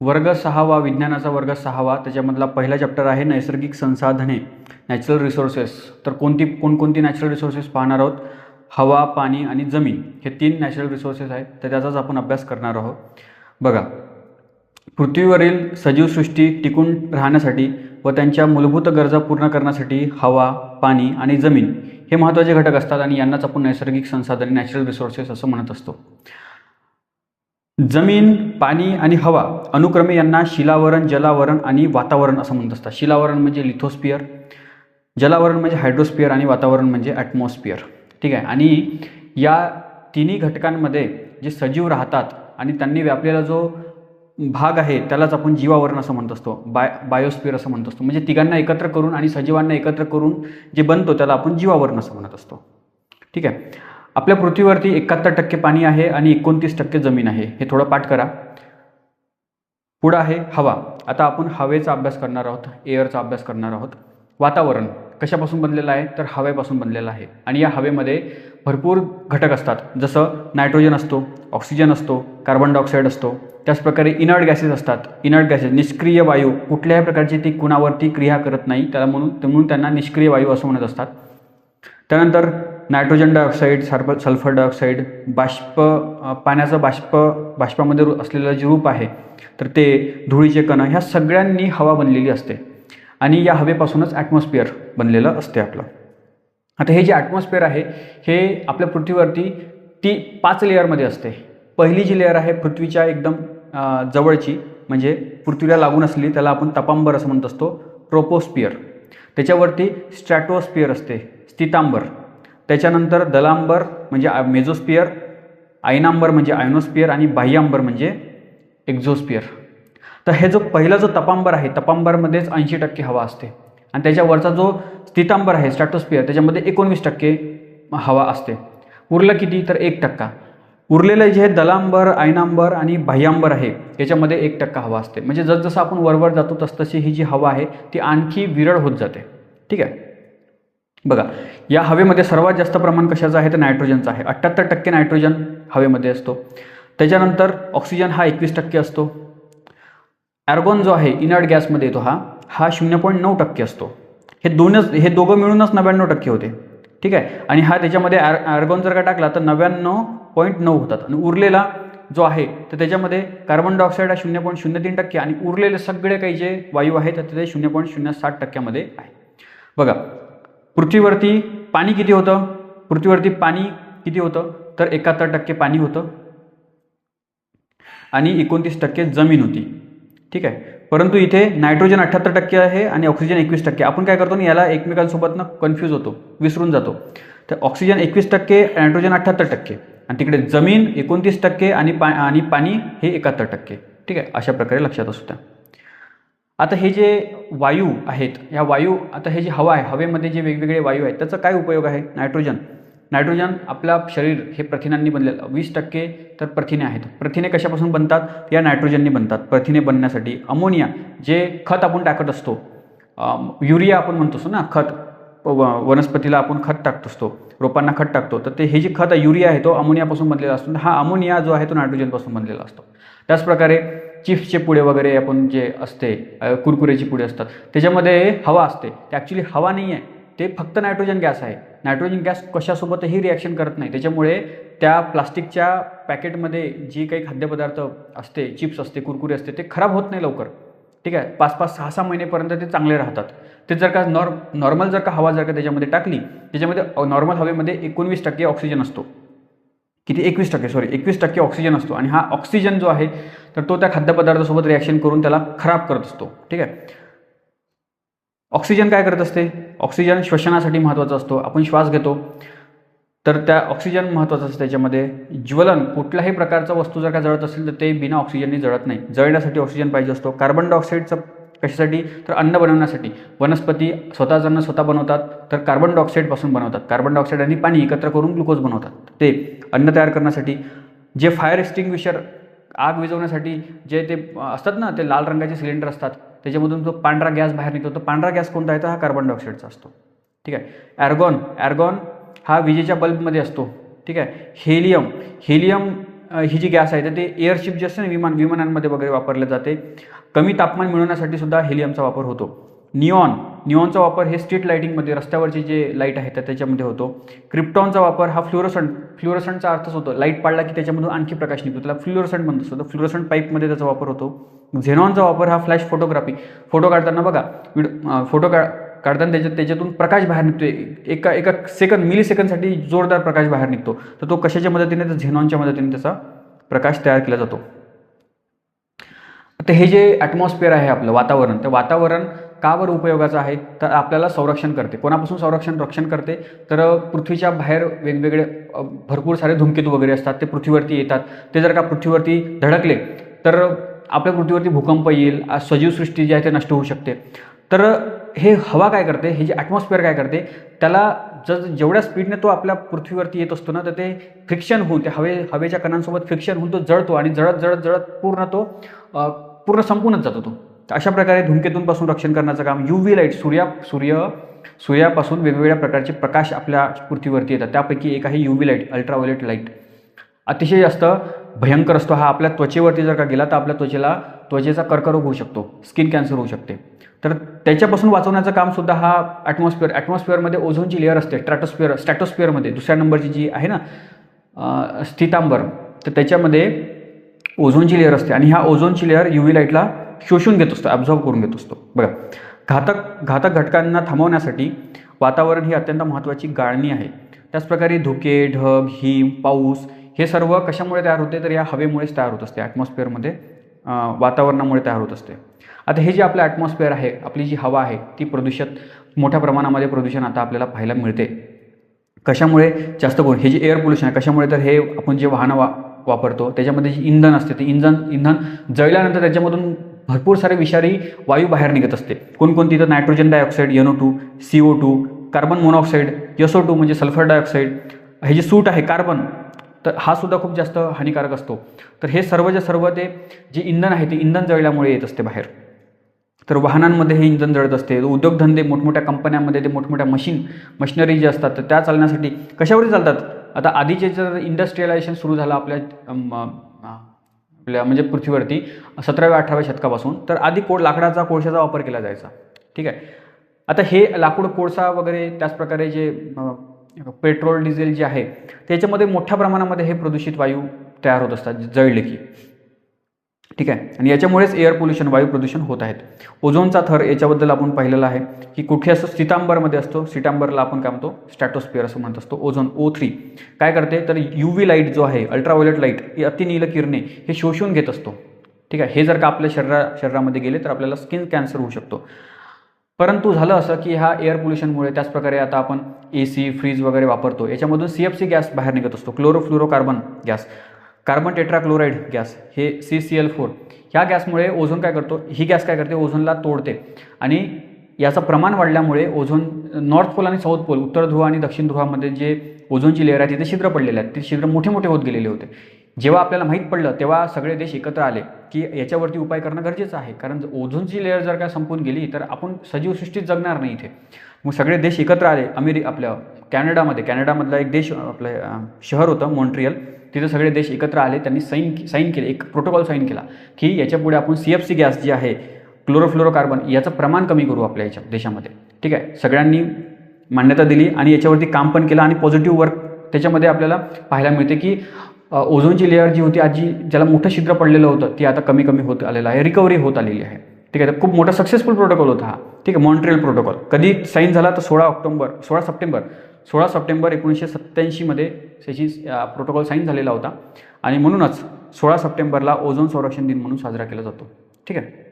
वर्ग 6वा विज्ञानाचा वर्ग 6वा त्याच्यामधला पहिला चॅप्टर आहे नैसर्गिक संसाधने, नॅचरल रिसोर्सेस. तर कोणकोणती नॅचरल रिसोर्सेस पाहणार आहोत? हवा, पाणी आणि जमीन हे 3 नॅचरल रिसोर्सेस आहेत, तर त्याचाच आपण अभ्यास करणार आहोत. बघा, पृथ्वीवरील सजीवसृष्टी टिकून राहण्यासाठी व त्यांच्या मूलभूत गरजा पूर्ण करण्यासाठी हवा, पाणी आणि जमीन हे महत्त्वाचे घटक असतात आणि यांनाच आपण नैसर्गिक संसाधने, नॅचरल रिसोर्सेस असं म्हणत असतो. जमीन, पाणी आणि हवा अनुक्रमे यांना शिलावरण, जलावरण आणि वातावरण असं म्हणत असतात. शिलावरण म्हणजे लिथोस्फिअर, जलावरण म्हणजे हायड्रोस्फिअर आणि वातावरण म्हणजे ॲटमॉस्फिअर. ठीक आहे. आणि या तिन्ही घटकांमध्ये जे सजीव राहतात आणि त्यांनी व्यापलेला जो भाग आहे त्यालाच आपण जीवावरण असं म्हणत असतो, बायोस्फिअर असं म्हणत असतो. म्हणजे तिघांना एकत्र करून आणि सजीवांना एकत्र करून जे बनतो त्याला आपण जीवावरण असं म्हणत असतो. ठीक आहे. आपल्या पृथ्वीवरती 71% पाणी आहे आणि 29% जमीन आहे. हे थोडं पाठ करा. पुढं आहे हवा. आता आपण हवेचा अभ्यास करणार आहोत, एअरचा अभ्यास करणार आहोत. वातावरण कशापासून बनलेलं आहे? तर हवेपासून बनलेलं आहे. आणि या हवेमध्ये भरपूर घटक असतात, जसं नायट्रोजन असतो, ऑक्सिजन असतो, कार्बन डायऑक्साईड असतो. त्याचप्रकारे इनर्ट गॅसेस असतात. इनर्ट गॅसेस निष्क्रिय वायू, कुठल्याही प्रकारची ती कुणावरती क्रिया करत नाही, त्याला म्हणून त्यांना निष्क्रिय वायू असं म्हणत असतात. त्यानंतर नायट्रोजन डायऑक्साईड, सल्फर डायऑक्साईड, पाण्याचं बाष्पामध्ये असलेलं जे रूप आहे तर ते, धुळीचे कण, ह्या सगळ्यांनी हवा बनलेली असते आणि या हवेपासूनच ॲटमॉस्फिअर बनलेलं असते आपलं. आता हे जे ॲटमॉस्फिअर आहे हे आपल्या पृथ्वीवरती 5 लेअरमध्ये असते. पहिली जी लेअर आहे पृथ्वीच्या एकदम जवळची, म्हणजे पृथ्वीला लागून असलेली, त्याला आपण तपांबर असं म्हणत असतो, ट्रोपोस्फिअर. त्याच्यावरती स्ट्रॅटोस्फिअर असते, स्थितांबर. त्याच्यानंतर दलांबर म्हणजे मेझोस्फिअर, आयनांबर म्हणजे आयनोस्फिअर आणि बाह्यांबर म्हणजे एक्झोस्फिअर. तर हे जो पहिला जो तपांबर आहे, तपांबरमध्येच 80% हवा असते आणि त्याच्यावरचा जो स्थितांबर आहे, स्ट्रॅटोस्फिअर, त्याच्यामध्ये 19% हवा असते. उरलं किती? तर 1%. उरलेलं जे दलांबर, आयनांबर आणि बाह्यांबर आहे याच्यामध्ये 1% हवा असते. म्हणजे जसजसं आपण वरवर जातो तसतशी ही जी हवा आहे ती आणखी विरळ होत जाते. ठीक आहे. बघा, या हवेमध्ये सर्वात जास्त प्रमाण कशाचं आहे? तर नायट्रोजनचं आहे. 78% नायट्रोजन हवेमध्ये असतो. त्याच्यानंतर ऑक्सिजन हा 21% असतो. ॲर्गॉन जो आहे इनर्ट गॅसमध्ये येतो, हा 0.9% असतो. हे दोघं मिळूनच 99% होते. ठीक आहे. आणि हा त्याच्यामध्ये ॲर्गॉन जर का टाकला तर 99.9 होतात. आणि उरलेला जो आहे तर त्याच्यामध्ये कार्बन डायऑक्साईड हा 0.03% आणि उरलेले सगळे काही जे वायू आहेत तर ते 0.07% आहे. बघा, पृथ्वीवरती पाणी किती होतं? पृथ्वीवरती पाणी किती होतं? तर 71% पाणी होतं आणि 29% जमीन होती. ठीक आहे. परंतु इथे नायट्रोजन 78% आहे आणि ऑक्सिजन 21%. आपण काय करतो ना, याला एकमेकांसोबत कन्फ्यूज होतो, विसरून जातो. तर ऑक्सिजन 21%, नायट्रोजन 78% आणि तिकडे जमीन 29% आणि पाणी हे 71%. ठीक आहे. अशा प्रकारे लक्षात असू द्या. आता हे जे वायू आहेत, ह्या वायू, आता हे जे हवा आहे, हवेमध्ये जे वेगवेगळे वायू आहेत त्याचा काय उपयोग आहे? नायट्रोजन आपला शरीर हे प्रथिनांनी बनलेलं, 20% तर प्रथिने आहेत. प्रथिने कशापासून बनतात? या नायट्रोजननी बनतात. प्रथिने बनण्यासाठी अमोनिया, जे खत आपण टाकत असतो, युरिया आपण म्हणतो असतो ना, खत, वनस्पतीला आपण खत टाकत असतो, रोपांना खत टाकतो, तर हे जे खत युरिया आहे तो अमोनियापासून बनलेला असतो. हा अमोनिया जो आहे तो नायट्रोजनपासून बनलेला असतो. त्याचप्रकारे चिप्सचे पुडे वगैरे आपण जे असते, कुरकुरेची पुडे असतात, त्याच्यामध्ये हवा असते. ते ॲक्च्युली हवा नाही आहे, ते फक्त नायट्रोजन गॅस आहे. नायट्रोजन गॅस कशासोबतही रिॲक्शन करत नाही. त्याच्यामुळे त्या प्लास्टिकच्या पॅकेटमध्ये जी काही खाद्यपदार्थ असते, चिप्स असते, कुरकुरे असते, ते खराब होत नाही लवकर. ठीक आहे. 5-5, 6-6 महिनेपर्यंत ते चांगले राहतात. ते जर का नॉर्मल जर का हवा जर का त्याच्यामध्ये टाकली, त्याच्यामध्ये नॉर्मल हवेमध्ये 19% ऑक्सिजन असतो. किती? 21% ऑक्सिजन असतो. आणि हा ऑक्सिजन जो आहे तर तो त्या खाद्यपदार्थासोबत रिॲक्शन करून त्याला खराब करत असतो. ठीक आहे. ऑक्सिजन काय करत असते? ऑक्सिजन श्वसनासाठी महत्त्वाचा असतो. आपण श्वास घेतो तर त्या ऑक्सिजन महत्त्वाचं असतं. त्याच्यामध्ये ज्वलन, कुठल्याही प्रकारचा वस्तू जर का जळत असेल तर ते बिना ऑक्सिजनने जळत नाही. जळण्यासाठी ऑक्सिजन पाहिजे असतो. कार्बन डायऑक्साईडचं कशासाठी? तर अन्न बनवण्यासाठी. वनस्पती स्वतःच अन्न स्वतः बनवतात तर कार्बन डायऑक्साईडपासून बनवतात. कार्बन डायऑक्साईड आणि पाणी एकत्र करून ग्लुकोज बनवतात. ते अन्न तयार करण्यासाठी. जे फायर एक्स्टिंग्विशर, आग विझवण्यासाठी जे ते असतात ना, ते लाल रंगाचे सिलेंडर असतात, त्याच्यामधून जो पांढरा गॅस बाहेर निघतो, तो पांढरा गॅस कोणता आहे? तर हा कार्बन डायऑक्साईडचा असतो. ठीक आहे. ॲर्गॉन हा विजेच्या बल्बमध्ये असतो. ठीक आहे. हेलियम ही जी गॅस आहे तर ते एअरशिप जे असते ना, विमानांमध्ये वगैरे वापरले जाते. कमी तापमान मिळवण्यासाठी सुद्धा हेलियमचा वापर होतो. निऑनचा वापर हे स्ट्रीट लाईटिंगमध्ये, रस्त्यावरची जे लाईट आहे तर त्याच्यामध्ये होतो. क्रिप्टॉनचा वापर हा फ्लोरोसंटचा अर्थच होतो लाईट पाडला की त्याच्यामधून आणखी प्रकाश निघतो, त्याला फ्लोरोसंट म्हणत असतो. तर फ्लोरोसंट पाईपमध्ये त्याचा वापर होतो. झेनॉनचा वापर हा फ्लॅश फोटो काढताना बघा, फोटो काढताना त्याच्यातून प्रकाश बाहेर निघतो. एका मिली सेकंडसाठी जोरदार प्रकाश बाहेर निघतो. तर तो कशाच्या मदतीने, तर झेनॉनच्या मदतीने त्याचा प्रकाश तयार केला जातो. तर हे जे ॲटमॉस्फिअर आहे आपलं वातावरण, तर वातावरण का बरं उपयोगाचं आहे, तर आपल्याला संरक्षण करते. कोणापासून रक्षण करते, तर पृथ्वीच्या बाहेर वेगवेगळे भरपूर सारे धूमकेतू वगैरे असतात, ते पृथ्वीवरती येतात. ते जर का पृथ्वीवरती धडकले तर आपल्या पृथ्वीवरती भूकंप येईल, सजीवसृष्टी जी आहे ते नष्ट होऊ शकते. तर हे हवा काय करते, हे जे ॲटमॉस्फिअर काय करते, त्याला जेवढ्या स्पीडने तो आपल्या पृथ्वीवरती येत असतो ना, तर ते फ्रिक्शन होऊन, ते हवेच्या कणांसोबत फ्रिक्शन होऊन तो जळतो आणि जळत पूर्ण संपूनच जातो तो. अशा प्रकारे धूमकेतूंपासून रक्षण करण्याचं काम UV लाईट, सूर्यापासून वेगवेगळ्या प्रकारचे प्रकाश आपल्या पृथ्वीवरती येतात. त्यापैकी एक आहे UV लाईट, अल्ट्राव्हायोलेट लाईट. अतिशय जास्त भयंकर असतो हा. आपल्या त्वचेवरती जर का गेला तर आपल्या त्वचेचा कर्करोग होऊ शकतो, स्किन कॅन्सर होऊ शकते. तर त्याच्यापासून वाचवण्याचं काम सुद्धा हा ॲटमॉस्फिअरमध्ये ओझोनची लेअर असते. स्ट्रॅटोस्फिअरमध्ये दुसऱ्या नंबरची जी आहे ना स्थितांबर, तर त्याच्यामध्ये ओझोनची लेअर असते आणि ह्या ओझोनची लेअर UV लाईटला शोषून घेत असतो, ॲब्झॉर्ब करून घेत असतो. बघा, घातक घटकांना थांबवण्यासाठी वातावरण ही अत्यंत महत्त्वाची गाळणी आहे. त्याचप्रकारे धुके, ढग, हिम, पाऊस हे सर्व कशामुळे तयार होते, तर या हवेमुळेच तयार होत असते. ॲटमॉस्फिअरमध्ये वातावरणामुळे तयार होत असते. आता हे जे आपलं ॲटमॉस्फिअर आहे, आपली जी हवा आहे ती मोठ्या प्रमाणामध्ये प्रदूषण आता आपल्याला पाहायला मिळते. कशामुळे, जास्त करून हे जे एअर पोल्युशन आहे कशामुळे, तर हे आपण जे वाहनं वापरतो त्याच्यामध्ये जे इंधन असते, ते इंधन जळल्यानंतर त्याच्यामधून भरपूर सारे विषारी वायू बाहेर निघत असते. कोणकोणती, तर nitrogen dioxide NO2, CO2, carbon monoxide SO2 म्हणजे सल्फर डायऑक्साईड, हे जे सूट आहे कार्बन, तर हा सुद्धा खूप जास्त हानिकारक असतो. तर हे सर्व ते जे इंधन आहे ते इंधन जळल्यामुळे येत असते बाहेर. तर वाहनांमध्ये हे इंधन जळत असते. उद्योगधंदे, मोठमोठ्या कंपन्यांमध्ये ते मोठमोठ्या मशिनरी जे असतात तर त्या चालण्यासाठी कशावरती चालतात. आता आधीचे जर इंडस्ट्रियलायझेशन सुरू झालं आपल्या म्हणजे पृथ्वीवरती 17व्या-18व्या शतकापासून, तर आधी लाकडाचा, कोळशाचा वापर केला जायचा. ठीक आहे. आता हे लाकूड, कोळसा वगैरे, त्याचप्रकारे जे पेट्रोल, डिझेल जे आहे त्याच्यामध्ये मोठ्या प्रमाणामध्ये हे प्रदूषित वायू तयार होत असतात जळले की. ठीक आहे. आणि याच्यामुळेच एअर पोल्युशन, वायू प्रदूषण होत आहेत. ओझोनचा थर, याच्याबद्दल आपण पाहिलेलं आहे की कुठे असतो, सितांबरमध्ये असतो. सितांबरला आपण काय म्हणतो, स्ट्रॅटोस्फिअर असं म्हणत असतो. ओझोन O3 काय करते, तर UV लाईट जो आहे, अल्ट्राव्हायोलेट लाईट, ही अतिनील किरणे हे शोषून घेत असतो. ठीक आहे. हे जर का आपल्या शरीरामध्ये गेले तर आपल्याला स्किन कॅन्सर होऊ शकतो. परंतु झालं असं की ह्या एअर पोल्युशनमुळे, त्याचप्रकारे आता आपण AC, फ्रीज वगैरे वापरतो, याच्यामधून CFC गॅस बाहेर निघत असतो, chlorofluorocarbon gas, carbon tetrachloride gas, हे CCl4. ह्या गॅसमुळे ओझोन काय करतो, ही गॅस काय करते, ओझोनला तोडते. आणि याचं प्रमाण वाढल्यामुळे ओझोन, नॉर्थ पोल आणि साऊथ पोल, उत्तर ध्रुव आणि दक्षिण ध्रुवामध्ये जे ओझोनची लेअर आहे तिथे छिद्र पडलेले आहेत, ते छिद्र मोठे होत गेलेले होते. जेव्हा आपल्याला माहीत पडलं तेव्हा सगळे देश एकत्र आले की याच्यावरती उपाय करणं गरजेचं आहे. कारण ओझोनची लेअर जर का संपून गेली तर आपण सजीवसृष्टीत जगणार नाही इथे. मग सगळे देश एकत्र आले. आपल्या कॅनडामधला एक देश, आपलं शहर होतं मॉन्ट्रियल, तिथे सगळे देश एकत्र आले. त्यांनी साईन केले, एक प्रोटोकॉल साईन केला की याच्यापुढे आपण CFC गॅस जी आहे, क्लोरोफ्लोरोकार्बन, याचं प्रमाण कमी करू आपल्या याच्या देशामध्ये. ठीक आहे. सगळ्यांनी मान्यता दिली आणि याच्यावरती काम पण केलं आणि पॉझिटिव्ह वर्क त्याच्यामध्ये आपल्याला पाहायला मिळते की ओझोनची लेअर जी होती आधी, ज्याला मोठं छिद्र पडलेलं होतं, ती आता कमी होत आलेलं आहे, रिकव्हरी होत आलेली आहे. ठीक आहे. तर खूप मोठा सक्सेसफुल प्रोटोकॉल होता हा. ठीक आहे. मॉन्ट्रियल प्रोटोकॉल कधी साईन झाला, तर 16 सप्टेंबर 1987 मध्ये त्याची प्रोटोकॉल साईन झालेला होता. आणि म्हणूनच 16 सप्टेंबरला ओझोन संरक्षण दिन म्हणून साजरा केला जातो. ठीक आहे.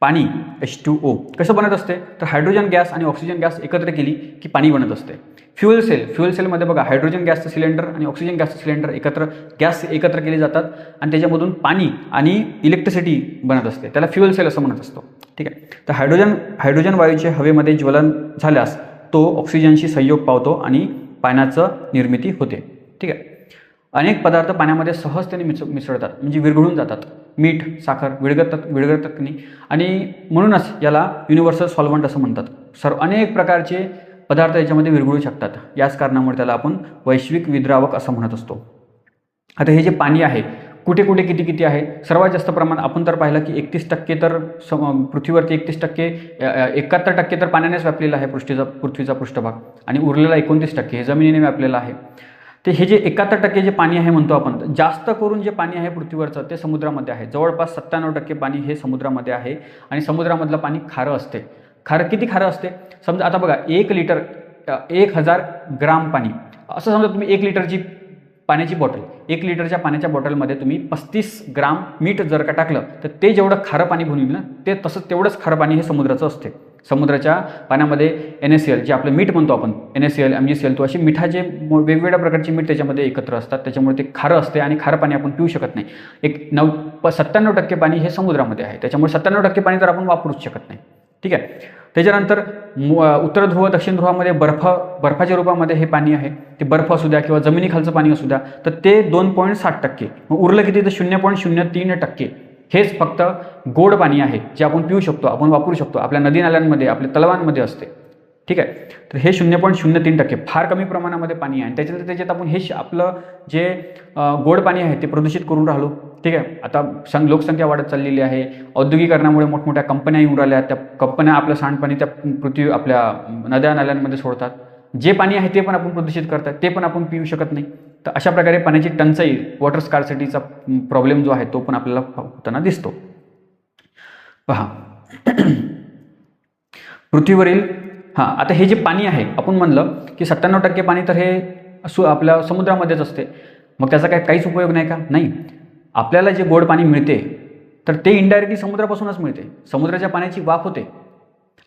पाणी H2O कसं बनत असते, तर हायड्रोजन गॅस आणि ऑक्सिजन गॅस एकत्र केली की पाणी बनत असते. फ्युएल सेलमध्ये बघा, हायड्रोजन गॅसचं सिलेंडर आणि ऑक्सिजन गॅसचं सिलेंडर एकत्र केले जातात आणि त्याच्यामधून पाणी आणि इलेक्ट्रिसिटी बनत असते. त्याला फ्युएल सेल असं म्हणत असतो. ठीक आहे. तर हायड्रोजन वायूचे हवेमध्ये ज्वलन झाल्यास तो ऑक्सिजनशी संयोग पावतो आणि पाण्याचं निर्मिती होते. ठीक आहे. अनेक पदार्थ पाण्यामध्ये सहजतेने मिसळतात, म्हणजे विरघळून जातात. मीठ, साखर विरघळतात नाही, आणि म्हणूनच याला युनिव्हर्सल सॉल्व्हंट असं म्हणतात. अनेक प्रकारचे पदार्थ याच्यामध्ये विरघळू शकतात. याच कारणामुळे त्याला आपण वैश्विक विद्रावक असं म्हणत असतो. आता हे जे पाणी आहे कुठे कुठे किती किती आहे, सर्वात जास्त प्रमाण आपण तर पाहिलं की 31% तर पृथ्वीवरती 31%, 71% तर पाण्यानेच व्यापलेला आहे पृथ्वीचा पृष्ठभाग, आणि उरलेला 29% हे जमिनीने व्यापलेला आहे. ते हे जे 71% जे पाणी आहे म्हणतो आपण, जास्त करून जे पाणी आहे पृथ्वीवरचं ते समुद्रामध्ये आहे. जवळपास 97% पाणी हे समुद्रामध्ये आहे, आणि समुद्रामधलं पाणी खारं असते. किती खारं असते? समजा आता बघा, 1 लिटर 1000 ग्राम पाणी, असं समजा तुम्ही 1 लिटरची पाण्याची बॉटल, 1 लिटरच्या पाण्याच्या बॉटलमध्ये तुम्ही 35 ग्राम मीठ जर का टाकलं तर ते जेवढं खारं पाणी बनवलं ना, ते तेवढंच खारं पाणी हे समुद्राचं असते. समुद्राच्या पाण्यामध्ये NaCl जे आपलं मीठ म्हणतो आपण, NaCl, MgCl2 अशी मिठाचे वेगवेगळ्या प्रकारचे मीठ त्याच्यामध्ये एकत्र असतात, त्याच्यामुळे ते खारं असते आणि खारं पाणी आपण पिऊ शकत नाही. 97% पाणी हे समुद्रामध्ये आहे, त्याच्यामुळे 97% पाणी तर आपण वापरूच शकत नाही. ठीक आहे. त्याच्यानंतर उत्तर ध्रुव दक्षिण ध्रुवामध्ये बर्फाच्या रूपामध्ये हे पाणी आहे. ते बर्फ असू द्या किंवा जमिनीखालचं पाणी असू द्या, तर ते 2.60%. मग उरलं किती? तर 0.03% हेच फक्त गोड पाणी आहे, जे आपण पिऊ शकतो, आपण वापरू शकतो, आपल्या नदी नाल्यांमध्ये, आपल्या तलावांमध्ये असते. ठीक आहे. तर हे 0.03% फार कमी प्रमाणामध्ये पाणी आहे, आणि त्याच्यात आपण हे आपलं जे गोड पाणी आहे ते प्रदूषित करून राहिलो. ठीक आहे. आता लोकसंख्या वाढत चाललेली आहे, औद्योगिकरणामुळे मोठमोठ्या कंपन्या येऊन राहिल्या, त्या कंपन्या आपलं सांडपाणी त्या आपल्या नद्या नाल्यांमध्ये सोडतात. जे पाणी आहे ते पण आपण प्रदूषित करतात, ते पण आपण पिऊ शकत नाही. तर अशा प्रकारे पाण्याची टंचाई, वॉटर स्कार्सिटीचा प्रॉब्लेम जो आहे तो पण आपल्याला होताना दिसतो. पहा पृथ्वीवरील आता हे जे पाणी आहे, आपण म्हणलं की 97% पाणी तर हे आपल्या समुद्रामध्येच असते. मग त्याचा काहीच उपयोग नाही का? नाही. आपल्याला जे गोड पाणी मिळते तर ते इनडायरेक्टली समुद्रापासूनच मिळते. समुद्राच्या पाण्याची वाफ होते,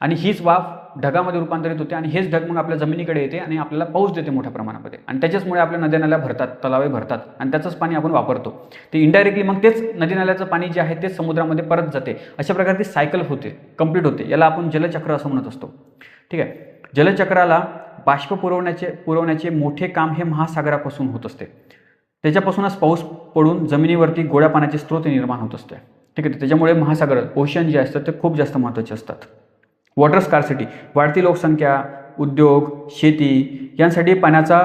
आणि हीच वाफ ढगामध्ये रूपांतरित होते, आणि हेच ढग मग आपल्या जमिनीकडे येते आणि आपल्याला पाऊस देते मोठ्या प्रमाणामध्ये, आणि त्याच्याचमुळे आपल्या नद्या नाल्या भरतात, तलावे भरतात, आणि त्याचंच पाणी आपण वापरतो. ते इनडायरेक्टली मग तेच नदी नाल्याचं पाणी जे आहे तेच समुद्रामध्ये परत जाते. अशा प्रकारे ती सायकल होते, कंप्लीट होते. याला आपण जलचक्र असं म्हणत असतो. ठीक आहे. जलचक्राला बाष्प पुरवण्याचे मोठे काम हे महासागरापासून होत असते. त्याच्यापासूनच पाऊस पडून जमिनीवरती गोड्या पाण्याचे स्रोत निर्माण होत असते. ठीक आहे. त्याच्यामुळे महासागर, ओशन जे असतात ते खूप जास्त महत्त्वाचे असतात. वॉटर स्कार्सिटी, वाढती लोकसंख्या, उद्योग, शेती यांसाठी पाण्याचा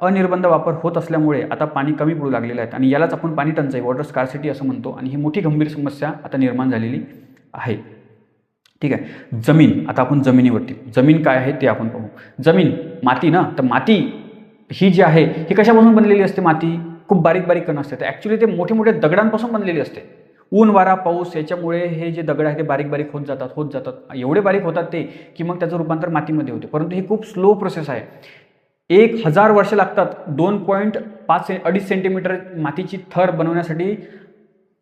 अनिर्बंध वापर होत असल्यामुळे आता पाणी कमी पडू लागलेलं आहे, आणि यालाच आपण पाणी टंचाई, वॉटर स्कार्सिटी असं म्हणतो, आणि ही मोठी गंभीर समस्या आता निर्माण झालेली आहे. ठीक आहे. जमीन, आता आपण जमिनीवरती, जमीन काय आहे ते आपण पाहू. जमीन, माती ना, तर माती ही जी आहे ही कशापासून बनलेली असते? माती खूप बारीक बारीक कण असते. तर ॲक्च्युली ते मोठे मोठे दगडांपासून बनलेली असते. ऊन, वारा, पाऊस याच्यामुळे हे जे दगड आहे ते बारीक बारीक होत जातात, एवढे बारीक होतात ते की मग त्याचं रूपांतर मातीमध्ये होते. परंतु ही खूप स्लो प्रोसेस आहे. 1000 वर्ष लागतात 2.5 सेंटीमीटर मातीची थर बनवण्यासाठी.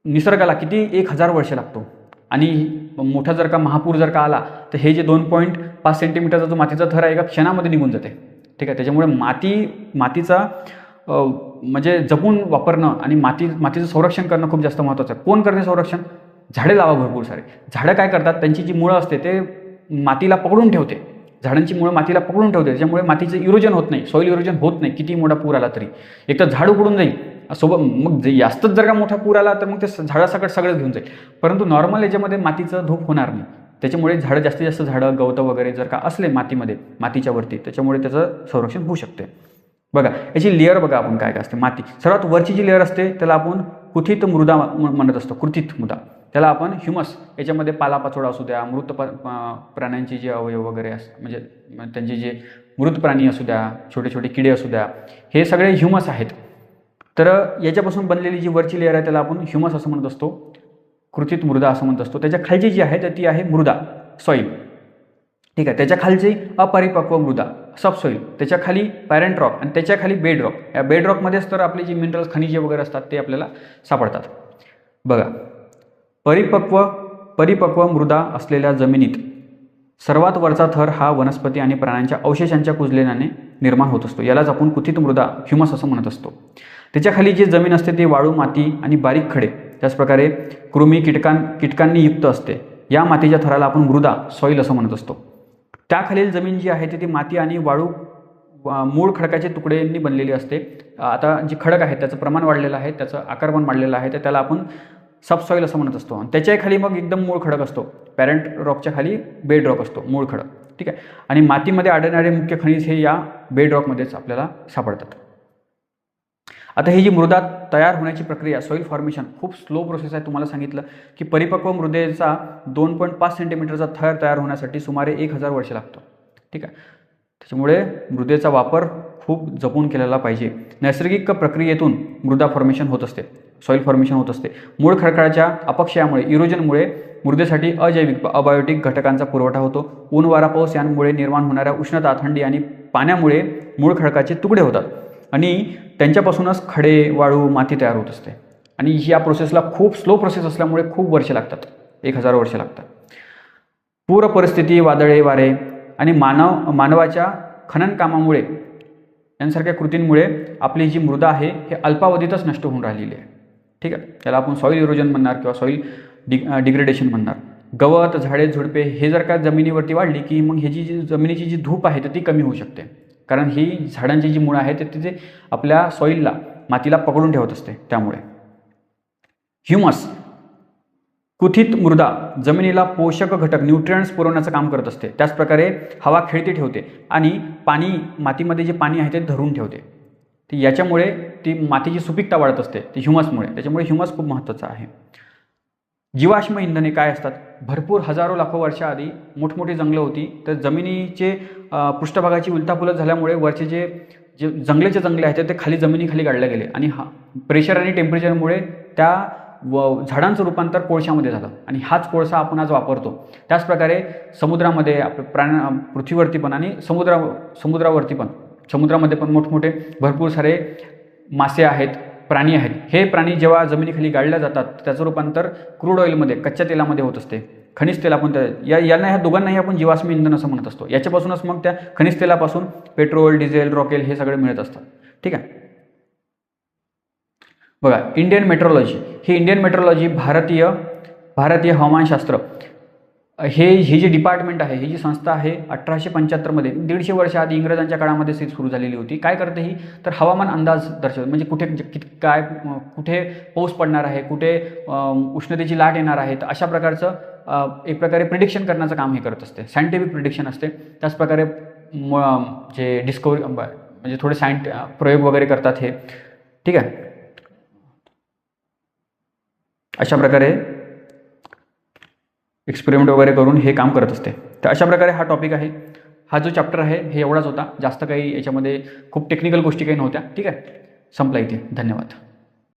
निसर्गाला किती? 1000 वर्ष लागतो. आणि मोठा जर का महापूर जर का आला तर हे जे 2.5 सेंटीमीटरचा जो मातीचा थर आहे एका क्षणामध्ये निघून जाते. ठीक आहे. त्याच्यामुळे मातीचा म्हणजे जपून वापरणं आणि मातीचं संरक्षण करणं खूप जास्त महत्त्वाचं आहे. कोण करते संरक्षण? झाडे लावा भरपूर सारे. झाडं काय करतात? त्यांची जी मुळं असते ते मातीला पकडून ठेवते. झाडांची मुळं मातीला पकडून ठेवते, त्याच्यामुळे मातीचं इरोजन होत नाही, सॉईल इरोजन होत नाही. किती मोठा पूर आला तरी एक तर झाड उकडून जाईल सोबत, मग जास्तच जर का मोठा पूर आला तर मग ते झाडासकट सगळंच घेऊन जाईल. परंतु नॉर्मल याच्यामध्ये मातीचं धूप होणार नाही. त्याच्यामुळे जास्तीत जास्त झाडं, गवतं वगैरे जर का असले मातीच्या वरती, त्याच्यामुळे त्याचं संरक्षण होऊ शकते. बघा याची लेअर बघा आपण काय काय असते. माती सर्वात वरची जी लेअर असते त्याला आपण कुथित मृदा म्हणत असतो. कृतीत मृदा, त्याला आपण ह्युमस, याच्यामध्ये पालापाचोळा असू द्या, मृत प्राण्यांचे जे अवयव वगैरे म्हणजे त्यांचे जे मृत प्राणी असू द्या, छोटे छोटे किडे असू द्या, हे सगळे ह्युमस आहेत. तर याच्यापासून बनलेली जी वरची लेअर आहे त्याला आपण ह्युमस असं म्हणत असतो, कृतीत मृदा असं म्हणत असतो. त्याच्या खालची जी आहे तर ती आहे मृदा, सॉईल. ठीक आहे. त्याच्या खालची अपरिपक्व मृदा, सबसॉईल. त्याच्या खाली पॅरेंट रॉक, आणि त्याच्या खाली बेड रॉक. या बेड रॉकमध्येच तर आपले जे मिनरल्स, खनिजे वगैरे असतात ते आपल्याला सापडतात. बघा, परिपक्व मृदा असलेल्या जमिनीत सर्वात वरचा थर हा वनस्पती आणि प्राण्यांच्या अवशेषांच्या कुजल्याने निर्माण होत असतो. यालाच आपण कुथित मृदा, ह्युमस असं म्हणत असतो. त्याच्या खाली जी जमीन असते ती वाळू, माती आणि बारीक खडे, त्याचप्रकारे कृमी, कीटकांनी युक्त असते. या मातीच्या थराला आपण मृदा, सॉईल असं म्हणत असतो. त्याखालील जमीन जी आहे ती माती आणि वाळू, मूळ खडकाचे तुकड्यांनी बनलेली असते. आता जी खडक आहे त्याचं प्रमाण वाढलेलं आहे, त्याचं आकार पण वाढलेलं आहे, तर त्याला आपण सबसॉईल असं म्हणत असतो. आणि त्याच्याही खाली मग एकदम मूळ खडक असतो. पॅरेंट रॉकच्या खाली बेड रॉक असतो, मूळ खडक. ठीक आहे. आणि मातीमध्ये आढळणारे मुख्य खनिज हे या बेड रॉकमध्येच आपल्याला सापडतात. आता ही जी मृदा तयार होण्याची प्रक्रिया सॉईल फॉर्मेशन खूप स्लो प्रोसेस आहे. तुम्हाला सांगितलं की परिपक्व मृदेचा 2.5 सेंटीमीटरचा थर तयार होण्यासाठी सुमारे 1000 वर्षे लागतं. ठीक आहे. त्याच्यामुळे मृदेचा वापर खूप जपून केलेला पाहिजे. नैसर्गिक प्रक्रियेतून मृदा फॉर्मेशन होत असते, सॉईल फॉर्मेशन होत असते. मूळ खडकाळच्या अपक्षयामुळे इरोजनमुळे मृदेसाठी अजैविक अबायोटिक घटकांचा पुरवठा होतो. ऊन वारा पाऊस यांमुळे निर्माण होणाऱ्या उष्णता थंडी आणि पाण्यामुळे मूळ खडकाचे तुकडे होतात आणि त्यांच्यापासूनच खडे वाळू माती तयार होत असते. आणि या प्रोसेसला खूप स्लो प्रोसेस असल्यामुळे खूप वर्षे लागतात, 1000 वर्षे लागतात. पूर परिस्थिती, वादळे वारे आणि मानवाच्या खनन कामामुळे यांसारख्या कृतींमुळे आपली जी मृदा आहे हे अल्पावधीतच नष्ट होऊन राहिलेली आहे. ठीक आहे. त्याला आपण सॉईल इरोजन म्हणणार किंवा सॉईल डिग्रेडेशन म्हणणार. गवत झाडे झुडपे हे जर का जमिनीवरती वाढली की मग ह्याची जी जमिनीची जी धूप आहे तर ती कमी होऊ शकते. कारण ही झाडांची जी मुळं आहेत ते आपल्या सॉईलला मातीला पकडून ठेवत असते. त्यामुळे ह्युमस कुथित मृदा जमिनीला पोषक घटक न्यूट्रिएंट्स पुरवण्याचं काम करत असते. त्याचप्रकारे हवा खेळती ठेवते आणि पाणी मातीमध्ये जे पाणी आहे ते धरून ठेवते. तर याच्यामुळे ती मातीची सुपीकता वाढत असते ती ह्युमसमुळे. त्याच्यामुळे ह्युमस खूप महत्त्वाचं आहे. जीवाश्म इंधने काय असतात? भरपूर हजारो लाखो वर्षाआधी मोठमोठी जंगलं होती. तर जमिनीचे पृष्ठभागाची उलथापुलत झाल्यामुळे वरचे जे जंगले आहेत ते खाली जमिनीखाली गाडले गेले आणि प्रेशर आणि टेम्परेचरमुळे त्या झाडांचं रूपांतर कोळशामध्ये झालं आणि हाच कोळसा आपण आज वापरतो. त्याचप्रकारे समुद्रामध्ये पृथ्वीवरती पण आणि समुद्रावरती पण समुद्रामध्ये पण मोठमोठे भरपूर सारे मासे आहेत, प्राणी आहेत. हे प्राणी जेव्हा जमिनीखाली गाडल्या जातात त्याचं रूपांतर क्रूड ऑइलमध्ये कच्च्या तेलामध्ये होत असते. खनिज तेल आपण ह्या दोघांनाही आपण जीवाश्म इंधन असं म्हणत असतो. याच्यापासूनच मग त्या खनिज तेलापासून पेट्रोल, डिझेल, रॉकेल हे सगळे मिळत असतात. ठीक आहे. बघा इंडियन मेट्रोलॉजी, ही इंडियन मेट्रोलॉजी भारतीय हवामानशास्त्र ही जी डिपार्टमेंट आहे, ही जी संस्था आहे 1875 मध्ये 150 वर्ष आधी इंग्रजांच्या काळामध्ये सुरू झालेली होती. काय करते ही? तर हवामान अंदाज दर्शवते. म्हणजे कुठे पाऊस पडणार आहे, कुठे उष्णतेची लाट येणार आहे, तर अशा प्रकारचं एक प्रकारे प्रिडिक्शन करण्याचं काम हे करत असते. सायंटिफिक प्रिडिक्शन असते. त्याचप्रकारे जे डिस्कवरी म्हणजे थोडे प्रयोग वगैरे करतात हे. ठीक आहे. अशा प्रकारे एक्सपेरिमेंट वगैरे करून हे काम करत असते. तर अशा प्रकारे हा टॉपिक आहे. हा जो चॅप्टर आहे हे एवढाच होता. जास्त काही याच्यामध्ये खूप टेक्निकल गोष्टी काही नव्हत्या. ठीक आहे. संपला इथे. धन्यवाद.